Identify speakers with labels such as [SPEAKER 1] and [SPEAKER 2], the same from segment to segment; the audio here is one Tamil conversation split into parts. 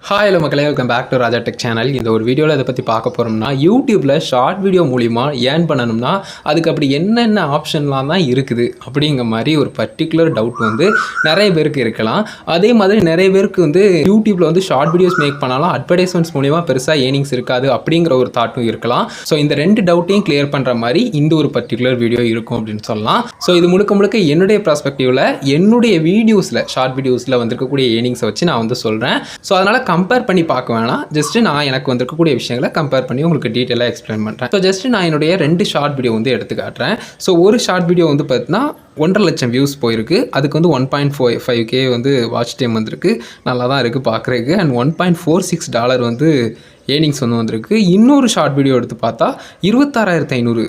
[SPEAKER 1] ஹாய் ஹலோ மக்களே, welcome back to Raja tech channel. இந்த ஒரு வீடியோவில் இதை பற்றி பார்க்க போகிறோம்னா, யூடியூப்பில் ஷார்ட் வீடியோ மூலிமா ஏர்ன் பண்ணணும்னா அதுக்கு அப்படி என்னென்ன ஆப்ஷன்லாம் தான் இருக்குது அப்படிங்கிற மாதிரி ஒரு பர்டிகுலர் டவுட் வந்து நிறைய பேருக்கு இருக்கலாம். அதே மாதிரி நிறைய பேருக்கு வந்து யூடியூப்பில் வந்து ஷார்ட் வீடியோஸ் மேக் பண்ணாலும் அட்வர்டைஸ்மெண்ட்ஸ் மூலிமா பெருசாக ஏர்னிங்ஸ் இருக்காது அப்படிங்கிற ஒரு தாட்டும் இருக்கலாம். ஸோ இந்த ரெண்டு டவுட்டையும் கிளியர் பண்ணுற மாதிரி இந்த ஒரு பர்டிகுலர் வீடியோ இருக்கும் அப்படின்னு சொல்லலாம். ஸோ இது முழுக்க முழுக்க என்னுடைய பர்ஸ்பெக்டிவில் என்னுடைய வீடியோஸில் ஷார்ட் வீடியோஸில் வந்திருக்கக்கூடிய ஏர்னிங்ஸை வச்சு நான் வந்து சொல்கிறேன். ஸோ அதனால் கம்பேர் பண்ணி பார்க்க வேணாம், ஜஸ்ட் நான் எனக்கு வந்திருக்கக்கூடிய விஷயங்களை கம்பேர் பண்ணி உங்களுக்கு டீட்டெயிலாக எக்ஸ்பிளைன் பண்ணுறேன். ஸோ ஜஸ்ட் நான் என்னுடைய 2 ஷார்ட் வீடியோ வந்து எடுத்து காட்டுறேன். ஸோ ஒரு ஷார்ட் வீடியோ வந்து பார்த்தீங்கன்னா 1.5 லட்சம் வியூஸ் போயிருக்கு. அதுக்கு வந்து 1.45K வந்து வாட்ச் டைம் வந்திருக்கு. நல்லா தான் இருக்குது பார்க்குறதுக்கு. அண்ட் $1.46 வந்து ஏர்னிங்ஸ் வந்து வந்திருக்கு. இன்னொரு ஷார்ட் வீடியோ எடுத்து பார்த்தா 26,500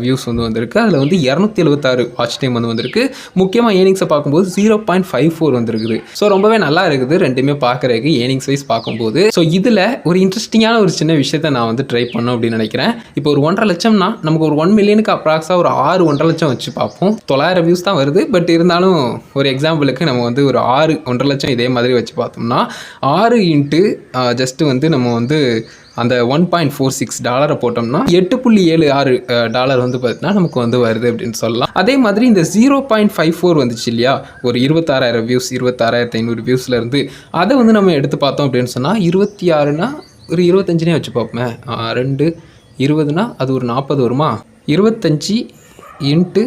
[SPEAKER 1] வியூஸ் வந்து வந்திருக்கு. அதில் வந்து 276 வாட்ச் டைம் வந்து வந்திருக்கு. முக்கியமாக ஏர்னிங்ஸை பார்க்கும்போது 0.54 வந்துருக்குது. ஸோ ரொம்பவே நல்லா இருக்குது ரெண்டுமே பார்க்குறதுக்கு ஏர்னிங்ஸ் வைஸ் பார்க்கும்போது. ஸோ இதில் ஒரு இன்ட்ரெஸ்டிங்கான ஒரு சின்ன விஷயத்தை நான் வந்து ட்ரை பண்ணோம் அப்படின்னு நினைக்கிறேன். இப்போ ஒரு 1.5 லட்சம்னா நமக்கு ஒரு 1 மில்லியனுக்கு அப்ராக்ஸாக ஒரு 1.5 லட்சம் வச்சு பார்ப்போம். 900 வியூஸ் தான் வருது. பட் இருந்தாலும் ஒரு எக்ஸாம்பிளுக்கு நம்ம வந்து ஒரு 1.5 லட்சம் இதே மாதிரி வச்சு பார்த்தோம்னா 6 இன்ட்டு ஜஸ்ட்டு வந்து நம்ம வந்து அந்த $1.46 போட்டோம்னா $8.76 வந்து பார்த்தீங்கன்னா நமக்கு வந்து வருது அப்படின்னு சொல்லலாம். அதே மாதிரி இந்த 0.54 வந்துச்சு இல்லையா, ஒரு 26,000 வியூஸ் 26,500 வியூஸ்லேருந்து அதை வந்து நம்ம எடுத்து பார்த்தோம் அப்படின்னு சொன்னால் 26னா ஒரு 25 வச்சு பார்ப்போமே. 2 20னா அது ஒரு 40 வருமா. 25 இன்ட்டு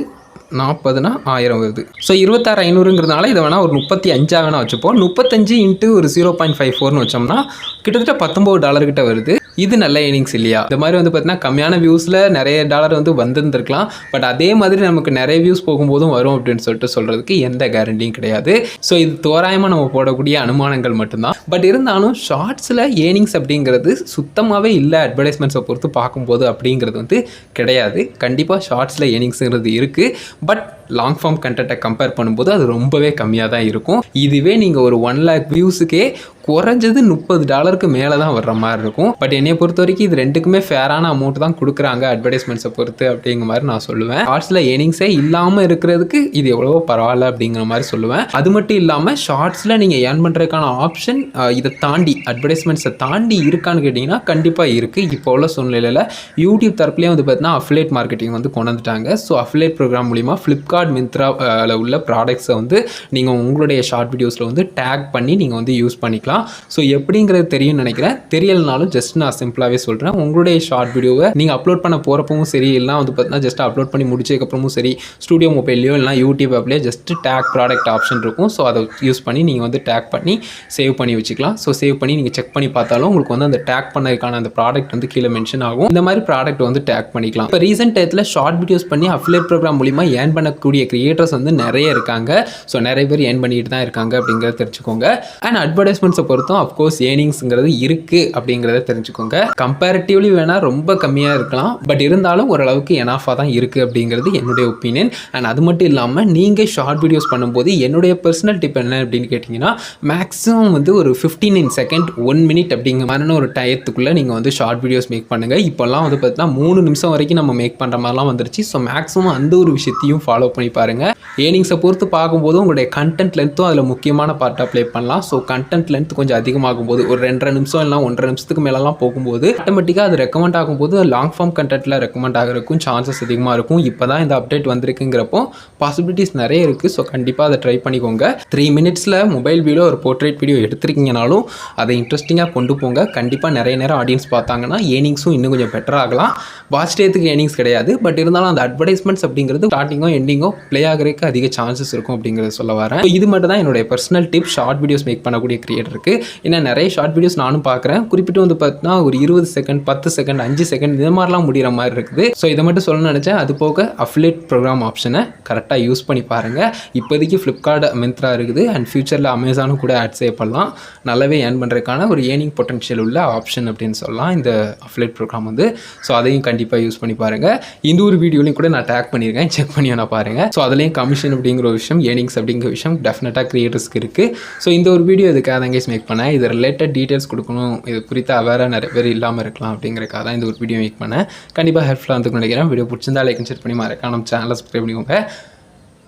[SPEAKER 1] 40னா 1000 வருது. ஸோ 26,500ங்கிறதுனால இதை வேணால் ஒரு 35 வேணால் வச்சுப்போம். 35 இன்ட்டு ஒரு 0.54னு வச்சோம்னா கிட்டத்தட்ட $19 கிட்ட வருது. இது நல்ல ஏர்னிங்ஸ் இல்லையா? இந்த மாதிரி வந்து பார்த்தீங்கன்னா கம்மியான வியூஸில் நிறைய டாலர் வந்து வந்திருந்துருக்கலாம். பட் அதே மாதிரி நமக்கு நிறைய வியூஸ் போகும்போதும் வரும் அப்படின்னு சொல்கிறதுக்கு எந்த கேரண்டியும் கிடையாது. ஸோ இது தோராயமாக நம்ம போடக்கூடிய அனுமானங்கள் மட்டும்தான். பட் இருந்தாலும் ஷார்ட்ஸில் ஏர்னிங்ஸ் அப்படிங்கிறது சுத்தமாகவே இல்லை அட்வர்டைஸ்மெண்ட்ஸை பொறுத்து பார்க்கும்போது அப்படிங்கிறது வந்து கிடையாது. கண்டிப்பாக ஷார்ட்ஸில் ஏர்னிங்ஸுங்கிறது இருக்குது. பட் லாங் ஃபார்ம் கண்டென்ட்டை கம்பேர் பண்ணும்போது அது ரொம்பவே கம்மியாக தான் இருக்கும். இதுவே நீங்கள் ஒரு 1 லேக் வியூஸுக்கே குறைஞ்சது $30க்கு மேலே தான் வர்ற மாதிரி இருக்கும். பட் என்னை பொறுத்த வரைக்கும் இது ரெண்டுக்குமே ஃபேரான அமௌண்ட் தான் கொடுக்குறாங்க அட்வர்டைஸ்மெண்ட்ஸை பொறுத்து அப்படிங்கிற மாதிரி நான் சொல்லுவேன். ஷார்ட்ஸில் ஏர்னிங்ஸே இல்லாமல் இருக்கிறதுக்கு இது எவ்வளவோ பரவாயில்ல அப்படிங்கிற மாதிரி சொல்லுவேன். அது மட்டும் இல்லாமல் ஷார்ட்ஸில் நீங்கள் ஏர்ன் பண்ணுறதுக்கான ஆப்ஷன் இதை தாண்டி அட்வர்டைஸ்மெண்ட்ஸை தாண்டி இருக்கான்னு கேட்டிங்கன்னா கண்டிப்பாக இருக்குது. இப்போ உள்ள சூழ்நிலையில் யூடியூப் தரப்புலேயே வந்து பார்த்தீங்கன்னா அஃபிலியேட் மார்க்கெட்டிங் வந்து கொண்டு வந்துட்டாங்க. ஸோ அஃபிலியேட் ப்ரோக்ராம் மூலிமா ஃப்ளிப்கார்ட் மிந்த்ராவில் உள்ள ப்ராடக்ட்ஸை வந்து நீங்கள் உங்களுடைய ஷார்ட் வீடியோஸில் வந்து டேக் பண்ணி நீங்கள் வந்து யூஸ் பண்ணிக்கலாம். ஸோ எப்படிங்கிறது தெரியும்னு நினைக்கிறேன். தெரியலனாலும் ஜஸ்ட் நான் சிம்பிளாகவே சொல்கிறேன். உங்களுடைய ஷார்ட் வீடியோவை நீங்கள் அப்லோட் பண்ண போகிறப்பவும் சரி, இல்லைனா வந்து பார்த்தீங்கன்னா ஜஸ்ட் அப்லோட் பண்ணி முடிச்சதுக்கப்புறமும் சரி, ஸ்டூடியோ மொபைல்லையோ இல்லைனா யூடியூப் ஆப்லேயே ஜஸ்ட் டேக் ப்ராடக்ட் ஆப்ஷன் இருக்கும். ஸோ அதை யூஸ் பண்ணி நீங்கள் வந்து டேக் பண்ணி சேவ் பண்ணி வச்சுக்கலாம். ஸோ சேவ் பண்ணி நீங்கள் செக் பண்ணி பார்த்தாலும் உங்களுக்கு வந்து அந்த டேக் பண்ணதுக்கான அந்த ப்ராடக்ட் வந்து கீழே மென்ஷன் ஆகும். இந்த மாதிரி ப்ராடக்ட் வந்து டேக் பண்ணிக்கலாம். இப்போ ரீசெண்ட் டயத்தில் ஷார்ட் வீடியோஸ் பண்ணி அஃபிலியேட் ப்ரோக்ராம் மூலிமா ஏர்ன் பண்ணக்கூடிய கிரியேட்டர்ஸ் வந்து நிறைய இருக்காங்க. ஸோ நிறைய பேர் ஏர்ன் பண்ணிட்டு தான் இருக்காங்க அப்படிங்கிறத தெரிஞ்சுக்கோங்க. அண்ட் அட்வர்டைஸ்மெண்ட்ஸை பொறுத்தும் அஃப்கோர்ஸ் ஏர்னிங்ஸ்ங்கிறது இருக்குது அப்படிங்கிறத தெரிஞ்சுக்கோங்க. கம்பேரிட்டிவ்லி வேணால் ரொம்ப கம்மியாக இருக்கலாம். பட் இருந்தாலும் ஓரளவுக்கு எனாஃபாக தான் இருக்குது அப்படிங்கிறது என்னுடைய ஒப்பீனியன். அண்ட் அது மட்டும் இல்லாமல் நீங்கள் ஷார்ட் வீடியோஸ் பண்ணும்போது என்னுடைய பர்சனல் டிப் என்ன அப்படின்னு கேட்டிங்கன்னா, மேக்ஸிமம் வந்து ஒரு 15 செகண்ட் 1 மினிட் அப்படிங்கிற மாதிரியான ஒரு டயத்துக்குள்ளே நீங்கள் வந்து ஷார்ட் வீடியோஸ் மேக் பண்ணுங்கள். இப்போல்லாம் வந்து பார்த்தீங்கன்னா 3 நிமிஷம் வரைக்கும் நம்ம மேக் பண்ணுற மாதிரிலாம் வந்துருச்சு. ஸோ மேக்ஸிமம் அந்த ஒரு விஷயத்தையும் ஃபாலோ பண்ணி பாருங்கள். ஏர்னிங்ஸை பொறுத்து பார்க்கும்போது உங்களுடைய கண்டென்ட் லென்த்தும் அதில் முக்கியமான பார்ட்டாக ப்ளே பண்ணலாம். ஸோ கண்டென்ட் லென்த் கொஞ்சம் அதிகமாகும்போது ஒரு 2.5 நிமிஷம் இல்லை 1.5 நிமிஷத்துக்கு மேலெலாம் போகும்போது ஆட்டோமேட்டிக்காக அது ரெக்கமெண்ட் ஆகும்போது லாங் ஃபார்ம் கண்டென்ட்டில் ரெக்கமெண்ட் ஆகிறதுக்கும் சான்சஸ் அதிகமாக இருக்கும். இப்போ தான் இந்த அப்டேட் வந்திருக்குங்கிறப்போ பாசிபிலிட்டிஸ் நிறைய இருக்குது. ஸோ கண்டிப்பாக அதை ட்ரை பண்ணிக்கோங்க. 3 மினிட்ஸில் மொபைல் வீடியோ ஒரு போர்ட்ரேட் வீடியோ எடுத்துருக்கீங்கனாலும் அதை இன்ட்ரெஸ்டிங்காக கொண்டு போங்க. கண்டிப்பாக நிறைய நேரம் ஆடியன்ஸ் பார்த்தாங்கன்னா ஏர்னிங்ஸும் இன்னும் கொஞ்சம் பெட்டர் ஆகலாம். வாட்ச் டேத்துக்கு ஏர்னிங்ஸ் கிடையாது. பட் இருந்தாலும் அந்த அட்வர்டைஸ்மெண்ட்ஸ் அப்படிங்கிறது ஸ்டார்டிங்கோ எண்டிங்கோ ப்ளே ஆகிறதுக்கு அதிக சான்சஸ் இருக்கும் அப்படிங்கிறத சொல்ல வரேன். இது மட்டும் தான் என்னுடைய personal tip short videos make பண்ணக்கூடிய கிரியேட்டருக்கு. ஏன்னா நிறைய ஷார்ட் வீடியோஸ் நானும் பார்க்குறேன். குறிப்பிட்டு வந்து பார்த்தீங்கன்னா ஒரு 20 செகண்ட் 10 செகண்ட் 5 செகண்ட் இது மாதிரிலாம் முடிகிற மாதிரி இருக்குது. ஸோ இதை மட்டும் சொல்லணும்னு நினச்சேன். அது போக அஃபிலியேட் ப்ரோக்ராம் ஆப்ஷனை கரெக்டாக யூஸ் பண்ணி பாருங்கள். இப்போதைக்கு ஃப்ளிப்கார்ட் மிந்த்ரா இருக்குது. அண்ட் ஃபியூச்சரில் அமேசானும் கூட ஆட் செய்யப்படலாம். நல்லாவே ஏர்ன் பண்ணுறதுக்கான ஒரு ஏர்னிங் பொட்டன்ஷியல் உள்ள ஆப்ஷன் அப்படின்னு சொல்லலாம் இந்த அஃபிலியேட் ப்ரோக்ராம் வந்து. ஸோ அதையும் கண்டிப்பாக யூஸ் பண்ணி பாருங்கள். இந்த ஒரு வீடியோலையும் கூட நான் டேக் பண்ணியிருக்கேன், செக் பண்ணி வேணா பாருங்கள். ஸோ அதுலேயும் கமிஷன் அப்படிங்கிற ஒரு விஷயம், ஏர்னிங்ஸ் அப்படிங்கிற விஷயம் டெஃபினட்டாக கிரியேட்டர்ஸ்க்கு இருக்குது. ஸோ இந்த ஒரு வீடியோ இதுக்காக தான் கைஸ் மேக் பண்ணேன். இது ரிலேட்டட் டீட்டெயில்ஸ் கொடுக்கணும், இது குறித்து அவேராக நிறைய பேர் இல்லாமல் இருக்கலாம் அப்படிங்கிறக்காக தான் இந்த ஒரு வீடியோ மேக் பண்ணேன். கண்டிப்பாக ஹெல்ப்ஃபுல்லாக இருக்குன்னு நினைக்கிறேன். வீடியோ பிடிச்சிருந்தா லைக் அண்ட் ஷேர் பண்ணி மறக்காம நம்ம சேனலை சப்ஸ்கிரைப் பண்ணிக்கோங்க.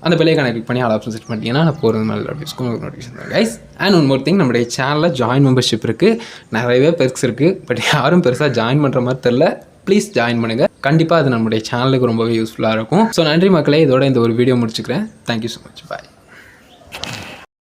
[SPEAKER 1] அந்த பெல்லைக்கான கிளிக் பண்ணி ஆல் ஆப்ஷன் செட் பண்ணிட்டீங்கன்னா நான் போகிறது நல்ல notification guys. And one more thing, நம்மளுடைய சேனலில் ஜாயின் மெம்பர்ஷிப் இருக்குது, நிறையவே பெருக்ஸ் இருக்குது. பட் யாரும் பெருசாக ஜாயின் பண்ணுற மாதிரி தெரில. ப்ளீஸ் ஜாயின் பண்ணுங்கள். கண்டிப்பாக அது நம்மளுடைய சேனலுக்கு ரொம்பவே யூஸ்ஃபுல்லாக இருக்கும். ஸோ நன்றி மக்களே, இதோட இந்த ஒரு வீடியோ முடிச்சுக்கிறேன். Thank you so much. பாய்.